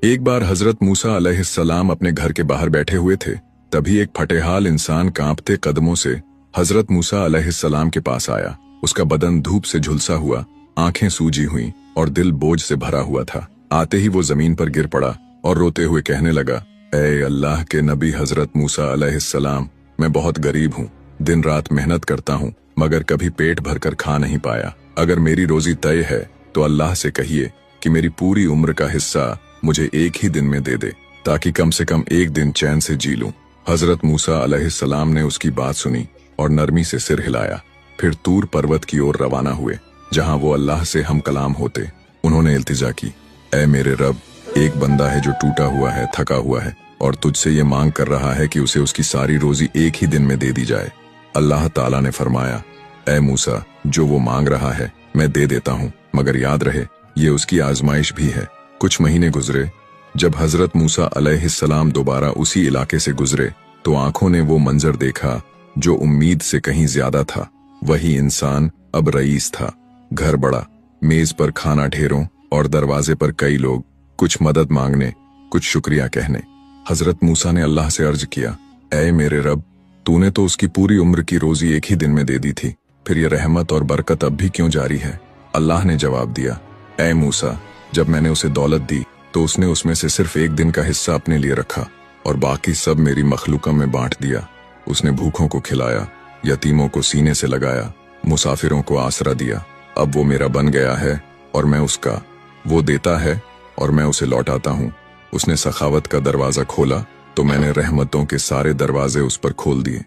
एक बार हजरत मूसा अलैहिस्सलाम अपने घर के बाहर बैठे हुए थे। तभी एक फटेहाल इंसान कांपते कदमों से हजरत मूसा अलैहिस्सलाम के पास आया। उसका बदन धूप से झुलसा हुआ, आंखें सूजी हुई और दिल बोझ से भरा हुआ था। आते ही वो जमीन पर गिर पड़ा और रोते हुए कहने लगा, ऐ अल्लाह के नबी हजरत मूसा अलैहिस्सलाम, मैं बहुत गरीब हूँ, दिन रात मेहनत करता हूँ, मगर कभी पेट भरकर खा नहीं पाया। अगर मेरी रोजी तय है तो अल्लाह से कहिए कि मेरी पूरी उम्र का हिस्सा मुझे एक ही दिन में दे दे, ताकि कम से कम एक दिन चैन से जी लूं। हजरत मूसा अलैहिस्सलाम ने उसकी बात सुनी और नरमी से सिर हिलाया। फिर तूर पर्वत की ओर रवाना हुए, जहां वो अल्लाह से हम कलाम होते। उन्होंने इल्तिजा की, ऐ मेरे रब, एक बंदा है जो टूटा हुआ है, थका हुआ है और तुझसे ये मांग कर रहा है कि उसे उसकी सारी रोजी एक ही दिन में दे दी जाए। अल्लाह ताला ने फरमाया, ऐ मूसा, जो वो मांग रहा है मैं दे देता हूँ, मगर याद रहे ये उसकी आजमाइश भी है। कुछ महीने गुजरे। जब हजरत मूसा अलैहिस्सलाम दोबारा उसी इलाके से गुजरे तो आंखों ने वो मंजर देखा जो उम्मीद से कहीं ज्यादा था। वही इंसान अब रईस था। घर बड़ा, मेज पर खाना ढेरों और दरवाजे पर कई लोग, कुछ मदद मांगने, कुछ शुक्रिया कहने। हजरत मूसा ने अल्लाह से अर्ज किया, ऐ मेरे रब, तूने तो उसकी पूरी उम्र की रोजी एक ही दिन में दे दी थी, फिर ये रहमत और बरकत अब भी क्यों जारी है? अल्लाह ने जवाब दिया, ऐ मूसा, जब मैंने उसे दौलत दी तो उसने उसमें से सिर्फ एक दिन का हिस्सा अपने लिए रखा और बाकी सब मेरी मखलूका में बांट दिया। उसने भूखों को खिलाया, यतीमों को सीने से लगाया, मुसाफिरों को आसरा दिया। अब वो मेरा बन गया है और मैं उसका। वो देता है और मैं उसे लौटाता हूँ। उसने सखावत का दरवाजा खोला तो मैंने रहमतों के सारे दरवाजे उस पर खोल दिए।